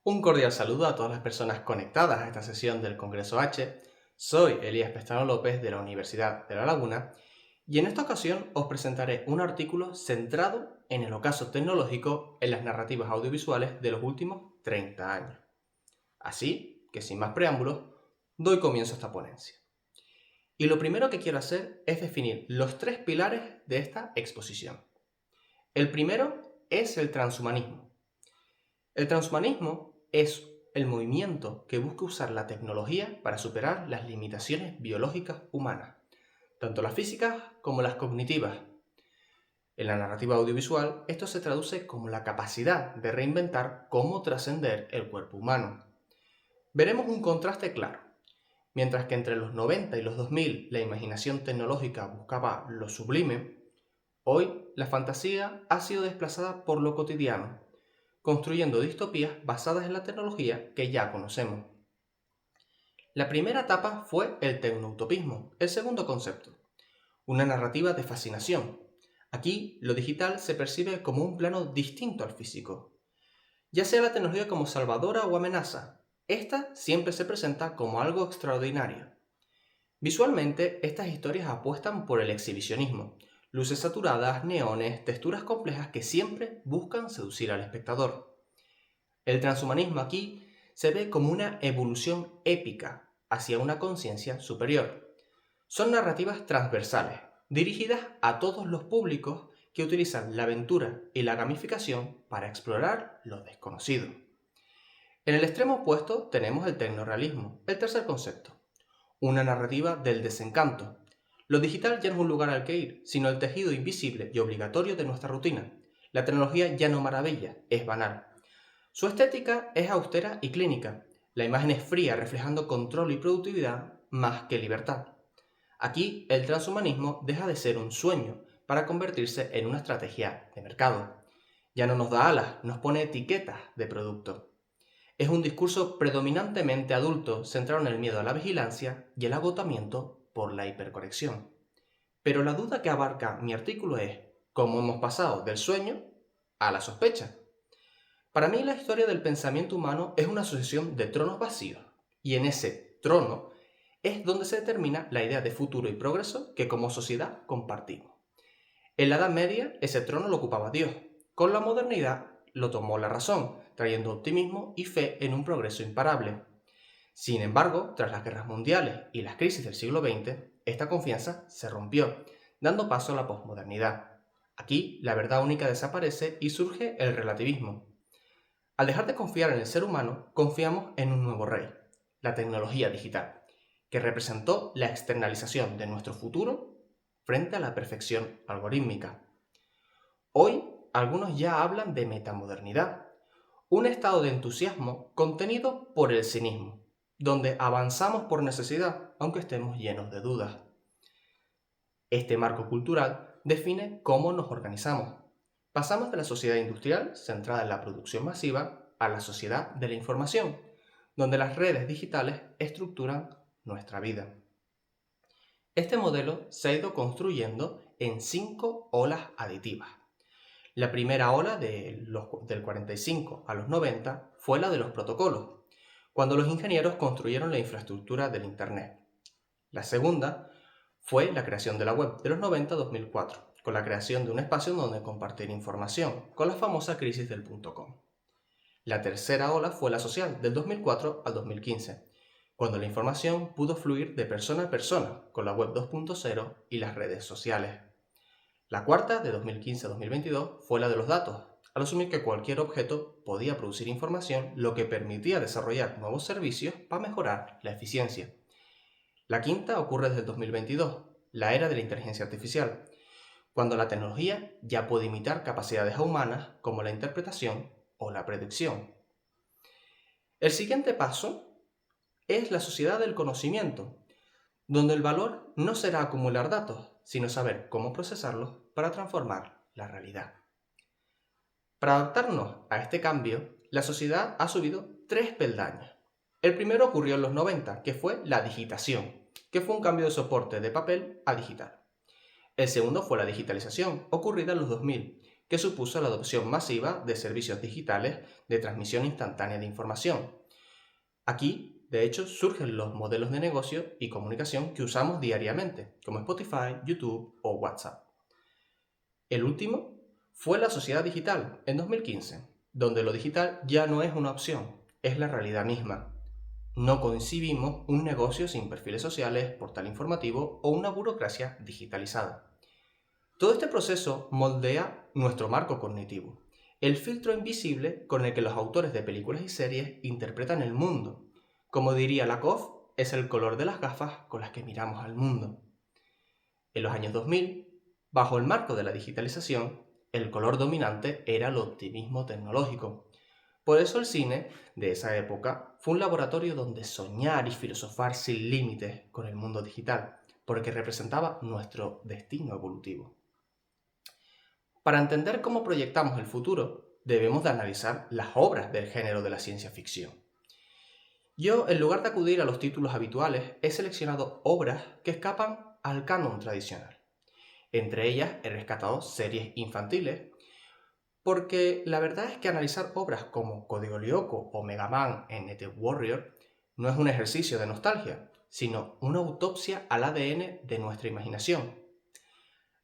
Un cordial saludo a todas las personas conectadas a esta sesión del Congreso H. Soy Elías Pestano López de la Universidad de La Laguna y en esta ocasión os presentaré un artículo centrado en el ocaso tecnológico en las narrativas audiovisuales de los últimos 30 años. Así que sin más preámbulos, doy comienzo a esta ponencia. Y lo primero que quiero hacer es definir los tres pilares de esta exposición. El primero es el transhumanismo. El transhumanismo es el movimiento que busca usar la tecnología para superar las limitaciones biológicas humanas, tanto las físicas como las cognitivas. En la narrativa audiovisual, esto se traduce como la capacidad de reinventar cómo trascender el cuerpo humano. Veremos un contraste claro. Mientras que entre los 90 y los 2000 la imaginación tecnológica buscaba lo sublime, hoy la fantasía ha sido desplazada por lo cotidiano, construyendo distopías basadas en la tecnología que ya conocemos. La primera etapa fue el tecnoutopismo, el segundo concepto, una narrativa de fascinación. Aquí lo digital se percibe como un plano distinto al físico. Ya sea la tecnología como salvadora o amenaza, esta siempre se presenta como algo extraordinario. Visualmente, estas historias apuestan por el exhibicionismo, luces saturadas, neones, texturas complejas que siempre buscan seducir al espectador. El transhumanismo aquí se ve como una evolución épica hacia una conciencia superior. Son narrativas transversales, dirigidas a todos los públicos que utilizan la aventura y la gamificación para explorar lo desconocido. En el extremo opuesto tenemos el tecnorrealismo, el tercer concepto, una narrativa del desencanto. Lo digital ya no es un lugar al que ir, sino el tejido invisible y obligatorio de nuestra rutina. La tecnología ya no maravilla, es banal. Su estética es austera y clínica. La imagen es fría, reflejando control y productividad más que libertad. Aquí, el transhumanismo deja de ser un sueño para convertirse en una estrategia de mercado. Ya no nos da alas, nos pone etiquetas de producto. Es un discurso predominantemente adulto, centrado en el miedo a la vigilancia y el agotamiento por la hiperconexión. Pero la duda que abarca mi artículo es cómo hemos pasado del sueño a la sospecha. Para mí la historia del pensamiento humano es una sucesión de tronos vacíos, y en ese trono es donde se determina la idea de futuro y progreso que como sociedad compartimos. En la Edad Media ese trono lo ocupaba Dios. Con la modernidad lo tomó la razón, trayendo optimismo y fe en un progreso imparable. Sin embargo, tras las guerras mundiales y las crisis del siglo XX, esta confianza se rompió, dando paso a la posmodernidad. Aquí la verdad única desaparece y surge el relativismo. Al dejar de confiar en el ser humano, confiamos en un nuevo rey, la tecnología digital, que representó la externalización de nuestro futuro frente a la perfección algorítmica. Hoy, algunos ya hablan de metamodernidad, un estado de entusiasmo contenido por el cinismo, donde avanzamos por necesidad, aunque estemos llenos de dudas. Este marco cultural define cómo nos organizamos. Pasamos de la sociedad industrial, centrada en la producción masiva, a la sociedad de la información, donde las redes digitales estructuran nuestra vida. Este modelo se ha ido construyendo en 5 olas aditivas. La primera ola del 45 a los 90 fue la de los protocolos, cuando los ingenieros construyeron la infraestructura del Internet. La segunda fue la creación de la web de los 90 a 2004, con la creación de un espacio donde compartir información, con la famosa crisis del .com. La tercera ola fue la social, del 2004 al 2015, cuando la información pudo fluir de persona a persona, con la web 2.0 y las redes sociales. La cuarta, de 2015 a 2022, fue la de los datos, al asumir que cualquier objeto podía producir información, lo que permitía desarrollar nuevos servicios para mejorar la eficiencia. La quinta ocurre desde el 2022, la era de la inteligencia artificial, cuando la tecnología ya puede imitar capacidades humanas como la interpretación o la predicción. El siguiente paso es la sociedad del conocimiento, donde el valor no será acumular datos, sino saber cómo procesarlos para transformar la realidad. Para adaptarnos a este cambio, la sociedad ha subido 3 peldaños. El primero ocurrió en los 90, que fue la digitación, que fue un cambio de soporte de papel a digital. El segundo fue la digitalización, ocurrida en los 2000, que supuso la adopción masiva de servicios digitales de transmisión instantánea de información. Aquí, de hecho, surgen los modelos de negocio y comunicación que usamos diariamente, como Spotify, YouTube o WhatsApp. El último fue la sociedad digital, en 2015, donde lo digital ya no es una opción, es la realidad misma. No concibimos un negocio sin perfiles sociales, portal informativo o una burocracia digitalizada. Todo este proceso moldea nuestro marco cognitivo, el filtro invisible con el que los autores de películas y series interpretan el mundo. Como diría Lakoff, es el color de las gafas con las que miramos al mundo. En los años 2000, bajo el marco de la digitalización, el color dominante era el optimismo tecnológico. Por eso el cine de esa época fue un laboratorio donde soñar y filosofar sin límites con el mundo digital, porque representaba nuestro destino evolutivo. Para entender cómo proyectamos el futuro, debemos de analizar las obras del género de la ciencia ficción. Yo, en lugar de acudir a los títulos habituales, he seleccionado obras que escapan al canon tradicional. Entre ellas he rescatado series infantiles, porque la verdad es que analizar obras como Código Lyoko o Mega Man en NT Warrior no es un ejercicio de nostalgia, sino una autopsia al ADN de nuestra imaginación.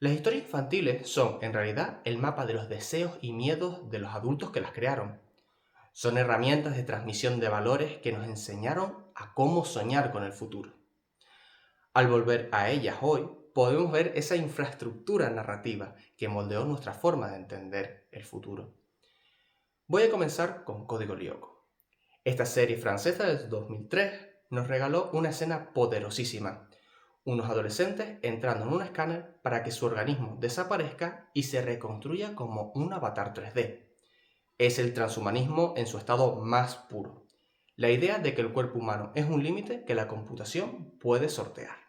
Las historias infantiles son, en realidad, el mapa de los deseos y miedos de los adultos que las crearon. Son herramientas de transmisión de valores que nos enseñaron a cómo soñar con el futuro. Al volver a ellas hoy, podemos ver esa infraestructura narrativa que moldeó nuestra forma de entender el futuro. Voy a comenzar con Código Lyoko. Esta serie francesa del 2003 nos regaló una escena poderosísima. Unos adolescentes entrando en un escáner para que su organismo desaparezca y se reconstruya como un avatar 3D. Es el transhumanismo en su estado más puro. La idea de que el cuerpo humano es un límite que la computación puede sortear.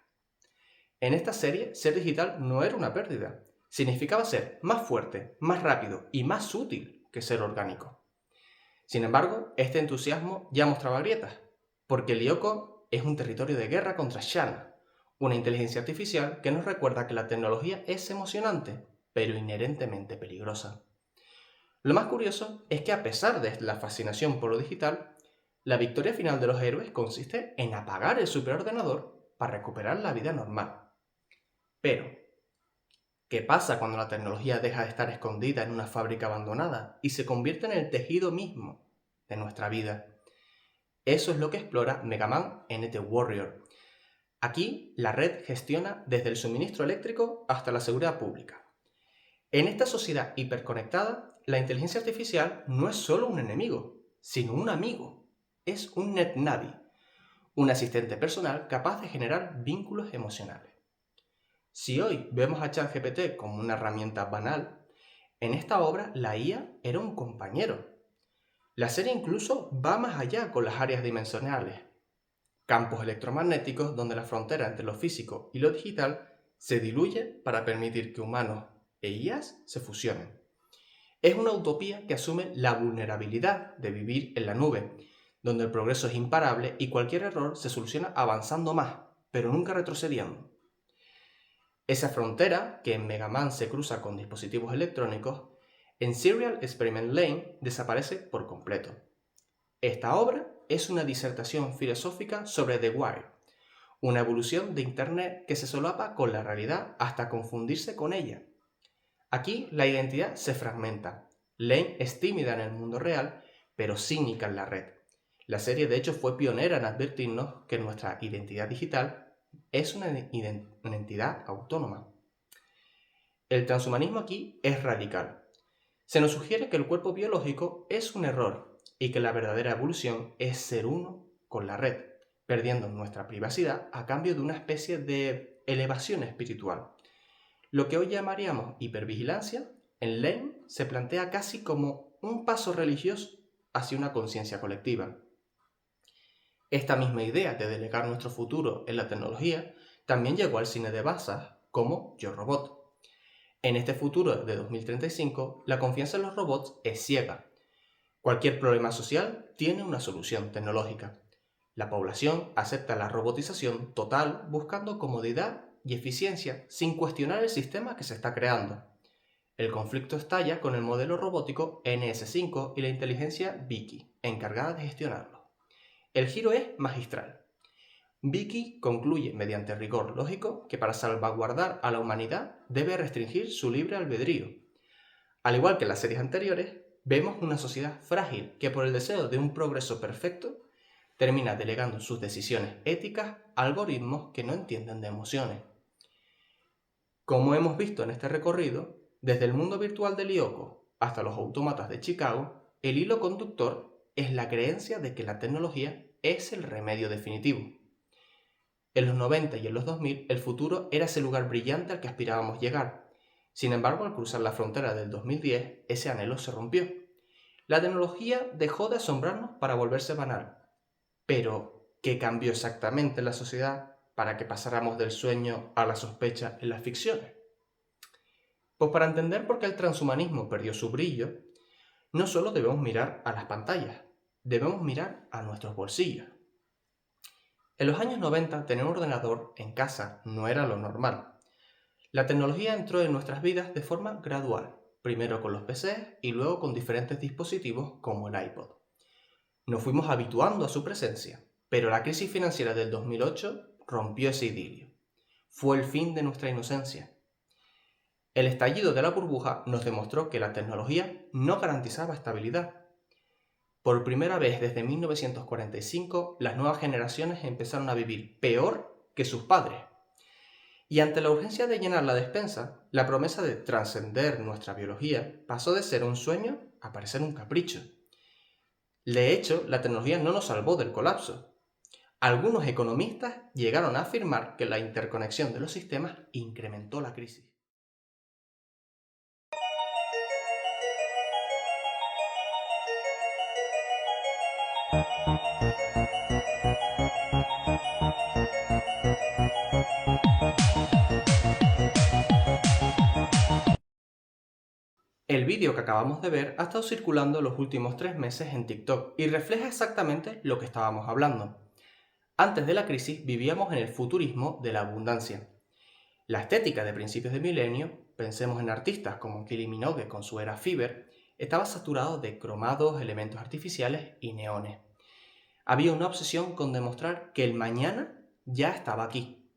En esta serie, ser digital no era una pérdida. Significaba ser más fuerte, más rápido y más útil que ser orgánico. Sin embargo, este entusiasmo ya mostraba grietas, porque Lyoko es un territorio de guerra contra Shanna, una inteligencia artificial que nos recuerda que la tecnología es emocionante, pero inherentemente peligrosa. Lo más curioso es que a pesar de la fascinación por lo digital, la victoria final de los héroes consiste en apagar el superordenador para recuperar la vida normal. Pero, ¿qué pasa cuando la tecnología deja de estar escondida en una fábrica abandonada y se convierte en el tejido mismo de nuestra vida? Eso es lo que explora Mega Man NT Warrior. Aquí, la red gestiona desde el suministro eléctrico hasta la seguridad pública. En esta sociedad hiperconectada, la inteligencia artificial no es solo un enemigo, sino un amigo. Es un NetNavi, un asistente personal capaz de generar vínculos emocionales. Si hoy vemos a ChatGPT como una herramienta banal, en esta obra la IA era un compañero. La serie incluso va más allá con las áreas dimensionales. Campos electromagnéticos donde la frontera entre lo físico y lo digital se diluye para permitir que humanos e IAs se fusionen. Es una utopía que asume la vulnerabilidad de vivir en la nube, donde el progreso es imparable y cualquier error se soluciona avanzando más, pero nunca retrocediendo. Esa frontera, que en Mega Man se cruza con dispositivos electrónicos, en Serial Experiment Lane desaparece por completo. Esta obra es una disertación filosófica sobre The Wire, una evolución de Internet que se solapa con la realidad hasta confundirse con ella. Aquí la identidad se fragmenta. Lane es tímida en el mundo real, pero cínica en la red. La serie de hecho fue pionera en advertirnos que nuestra identidad digital es una entidad autónoma. El transhumanismo aquí es radical. Se nos sugiere que el cuerpo biológico es un error y que la verdadera evolución es ser uno con la red, perdiendo nuestra privacidad a cambio de una especie de elevación espiritual. Lo que hoy llamaríamos hipervigilancia, en Lane se plantea casi como un paso religioso hacia una conciencia colectiva. Esta misma idea de delegar nuestro futuro en la tecnología también llegó al cine de masas, como Yo Robot. En este futuro de 2035, la confianza en los robots es ciega. Cualquier problema social tiene una solución tecnológica. La población acepta la robotización total buscando comodidad y eficiencia sin cuestionar el sistema que se está creando. El conflicto estalla con el modelo robótico NS5 y la inteligencia Vicky, encargada de gestionarlo. El giro es magistral. Vicky concluye mediante rigor lógico que para salvaguardar a la humanidad debe restringir su libre albedrío. Al igual que en las series anteriores, vemos una sociedad frágil que por el deseo de un progreso perfecto termina delegando sus decisiones éticas a algoritmos que no entienden de emociones. Como hemos visto en este recorrido, desde el mundo virtual de Lyoko hasta los autómatas de Chicago, el hilo conductor es la creencia de que la tecnología es el remedio definitivo. En los 90 y en los 2000 el futuro era ese lugar brillante al que aspirábamos llegar. Sin embargo, al cruzar la frontera del 2010, ese anhelo se rompió. La tecnología dejó de asombrarnos para volverse banal. Pero, ¿qué cambió exactamente en la sociedad para que pasáramos del sueño a la sospecha en las ficciones? Pues para entender por qué el transhumanismo perdió su brillo, no solo debemos mirar a las pantallas, debemos mirar a nuestros bolsillos. En los años 90, tener un ordenador en casa no era lo normal. La tecnología entró en nuestras vidas de forma gradual, primero con los PCs y luego con diferentes dispositivos como el iPod. Nos fuimos habituando a su presencia, pero la crisis financiera del 2008 rompió ese idilio. Fue el fin de nuestra inocencia. El estallido de la burbuja nos demostró que la tecnología no garantizaba estabilidad. Por primera vez desde 1945, las nuevas generaciones empezaron a vivir peor que sus padres. Y ante la urgencia de llenar la despensa, la promesa de trascender nuestra biología pasó de ser un sueño a parecer un capricho. De hecho, la tecnología no nos salvó del colapso. Algunos economistas llegaron a afirmar que la interconexión de los sistemas incrementó la crisis. El vídeo que acabamos de ver ha estado circulando los últimos 3 meses en TikTok y refleja exactamente lo que estábamos hablando. Antes de la crisis vivíamos en el futurismo de la abundancia. La estética de principios de milenio, pensemos en artistas como Kylie Minogue con su era Fever, estaba saturado de cromados, elementos artificiales y neones. Había una obsesión con demostrar que el mañana ya estaba aquí.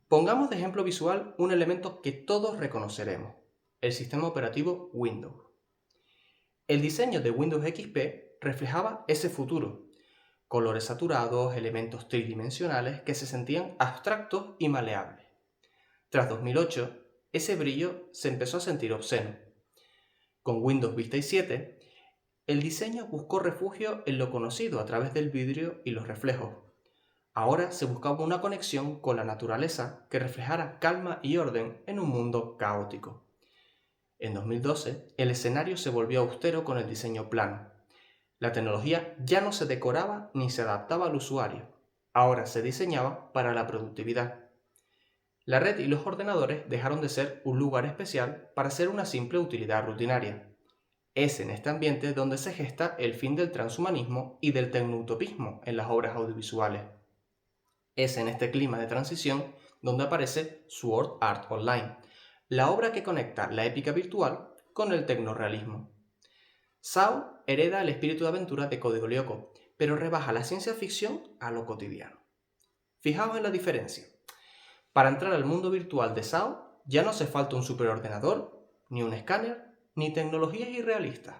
Pongamos de ejemplo visual un elemento que todos reconoceremos, el sistema operativo Windows. El diseño de Windows XP reflejaba ese futuro, colores saturados, elementos tridimensionales que se sentían abstractos y maleables. Tras 2008, ese brillo se empezó a sentir obsceno. Con Windows Vista 7, el diseño buscó refugio en lo conocido a través del vidrio y los reflejos. Ahora se buscaba una conexión con la naturaleza que reflejara calma y orden en un mundo caótico. En 2012, el escenario se volvió austero con el diseño plano. La tecnología ya no se decoraba ni se adaptaba al usuario. Ahora se diseñaba para la productividad. La red y los ordenadores dejaron de ser un lugar especial para ser una simple utilidad rutinaria. Es en este ambiente donde se gesta el fin del transhumanismo y del tecnoutopismo en las obras audiovisuales. Es en este clima de transición donde aparece Sword Art Online, la obra que conecta la épica virtual con el tecnorrealismo. SAO hereda el espíritu de aventura de Código Lyoko, pero rebaja la ciencia ficción a lo cotidiano. Fijaos en la diferencia. Para entrar al mundo virtual de SAO ya no hace falta un superordenador, ni un escáner, ni tecnologías irrealistas.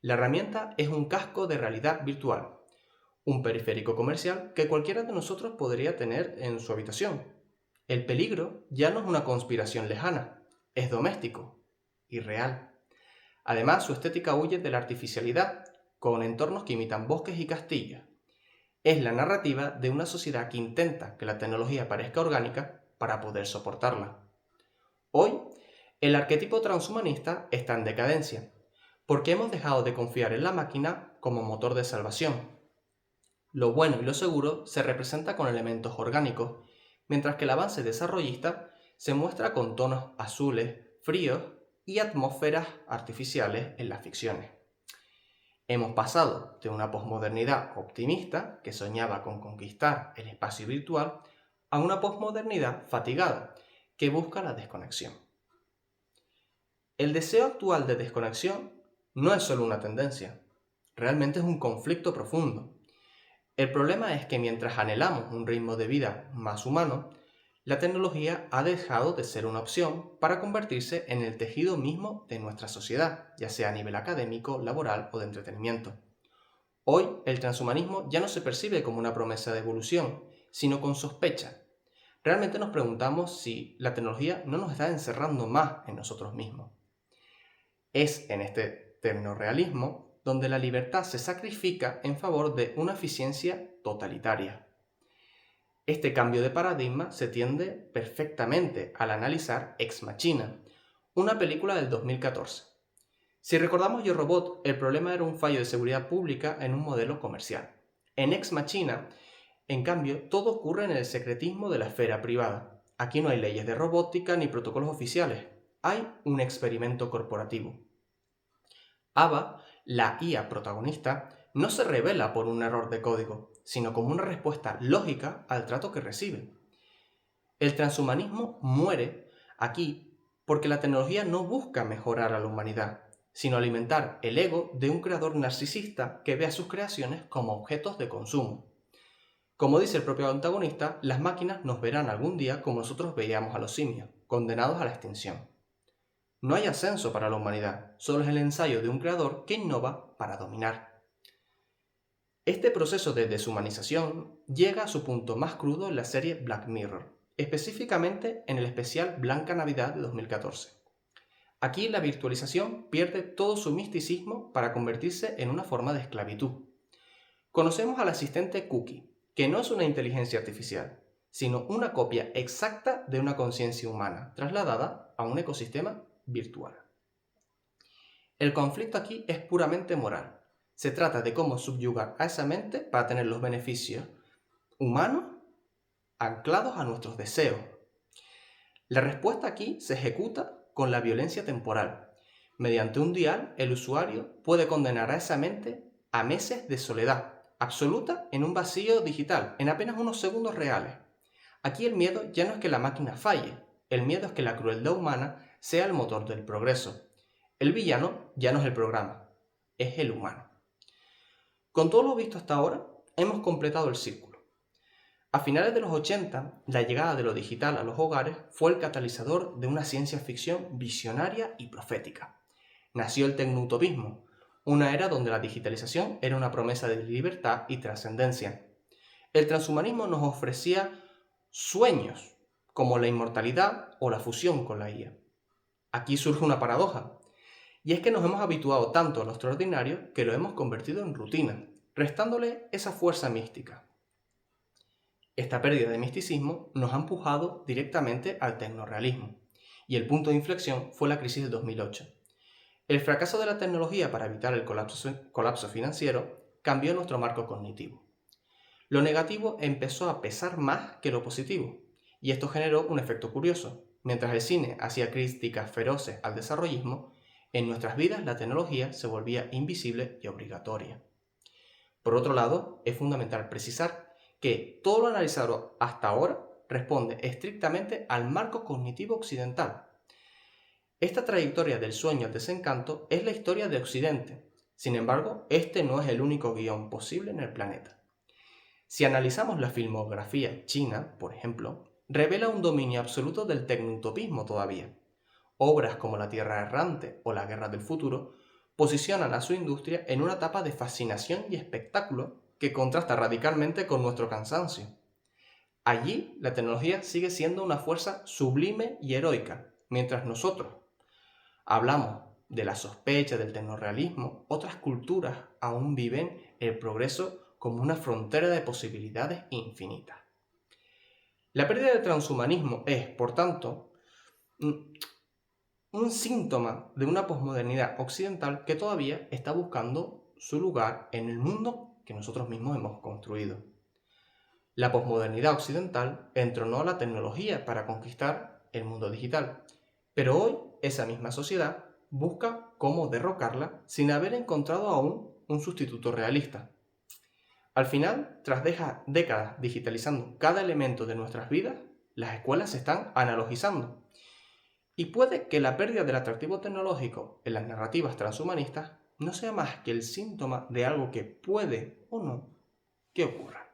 La herramienta es un casco de realidad virtual, un periférico comercial que cualquiera de nosotros podría tener en su habitación. El peligro ya no es una conspiración lejana, es doméstico y real. Además, su estética huye de la artificialidad, con entornos que imitan bosques y castillos. Es la narrativa de una sociedad que intenta que la tecnología parezca orgánica para poder soportarla. Hoy, el arquetipo transhumanista está en decadencia, porque hemos dejado de confiar en la máquina como motor de salvación. Lo bueno y lo seguro se representa con elementos orgánicos, mientras que el avance desarrollista se muestra con tonos azules, fríos y atmósferas artificiales en las ficciones. Hemos pasado de una posmodernidad optimista, que soñaba con conquistar el espacio virtual, a una posmodernidad fatigada, que busca la desconexión. El deseo actual de desconexión no es solo una tendencia, realmente es un conflicto profundo. El problema es que mientras anhelamos un ritmo de vida más humano, la tecnología ha dejado de ser una opción para convertirse en el tejido mismo de nuestra sociedad, ya sea a nivel académico, laboral o de entretenimiento. Hoy, el transhumanismo ya no se percibe como una promesa de evolución, sino con sospecha. Realmente nos preguntamos si la tecnología no nos está encerrando más en nosotros mismos. Es en este tecnorealismo donde la libertad se sacrifica en favor de una eficiencia totalitaria. Este cambio de paradigma se tiende perfectamente al analizar Ex Machina, una película del 2014. Si recordamos Yo Robot, el problema era un fallo de seguridad pública en un modelo comercial. En Ex Machina, en cambio, todo ocurre en el secretismo de la esfera privada. Aquí no hay leyes de robótica ni protocolos oficiales. Hay un experimento corporativo. Ava, la IA protagonista, no se revela por un error de código, sino como una respuesta lógica al trato que recibe. El transhumanismo muere aquí porque la tecnología no busca mejorar a la humanidad, sino alimentar el ego de un creador narcisista que ve a sus creaciones como objetos de consumo. Como dice el propio antagonista, las máquinas nos verán algún día como nosotros veíamos a los simios, condenados a la extinción. No hay ascenso para la humanidad, solo es el ensayo de un creador que innova para dominar. Este proceso de deshumanización llega a su punto más crudo en la serie Black Mirror, específicamente en el especial Blanca Navidad de 2014. Aquí la virtualización pierde todo su misticismo para convertirse en una forma de esclavitud. Conocemos al asistente Cookie, que no es una inteligencia artificial, sino una copia exacta de una conciencia humana, trasladada a un ecosistema virtual. El conflicto aquí es puramente moral. Se trata de cómo subyugar a esa mente para tener los beneficios humanos anclados a nuestros deseos. La respuesta aquí se ejecuta con la violencia temporal. Mediante un dial, el usuario puede condenar a esa mente a meses de soledad absoluta en un vacío digital, en apenas unos segundos reales. Aquí el miedo ya no es que la máquina falle, el miedo es que la crueldad humana sea el motor del progreso. El villano ya no es el programa, es el humano. Con todo lo visto hasta ahora, hemos completado el círculo. A finales de los 80, la llegada de lo digital a los hogares fue el catalizador de una ciencia ficción visionaria y profética. Nació el tecnoutopismo, una era donde la digitalización era una promesa de libertad y trascendencia. El transhumanismo nos ofrecía sueños, como la inmortalidad o la fusión con la IA. Aquí surge una paradoja, y es que nos hemos habituado tanto a lo extraordinario que lo hemos convertido en rutina, restándole esa fuerza mística. Esta pérdida de misticismo nos ha empujado directamente al tecnorealismo, y el punto de inflexión fue la crisis de 2008. El fracaso de la tecnología para evitar el colapso financiero cambió nuestro marco cognitivo. Lo negativo empezó a pesar más que lo positivo, y esto generó un efecto curioso. Mientras el cine hacía críticas feroces al desarrollismo, en nuestras vidas la tecnología se volvía invisible y obligatoria. Por otro lado, es fundamental precisar que todo lo analizado hasta ahora responde estrictamente al marco cognitivo occidental. Esta trayectoria del sueño al desencanto es la historia de Occidente. Sin embargo, este no es el único guión posible en el planeta. Si analizamos la filmografía china, por ejemplo, revela un dominio absoluto del tecnoutopismo todavía. Obras como La Tierra Errante o La Guerra del Futuro posicionan a su industria en una etapa de fascinación y espectáculo que contrasta radicalmente con nuestro cansancio. Allí, la tecnología sigue siendo una fuerza sublime y heroica, mientras nosotros hablamos de la sospecha del tecnorrealismo, otras culturas aún viven el progreso como una frontera de posibilidades infinitas. La pérdida del transhumanismo es, por tanto, un síntoma de una posmodernidad occidental que todavía está buscando su lugar en el mundo que nosotros mismos hemos construido. La posmodernidad occidental entronó la tecnología para conquistar el mundo digital, pero hoy esa misma sociedad busca cómo derrocarla sin haber encontrado aún un sustituto realista. Al final, tras décadas digitalizando cada elemento de nuestras vidas, las escuelas se están analogizando. Y puede que la pérdida del atractivo tecnológico en las narrativas transhumanistas no sea más que el síntoma de algo que puede o no que ocurra.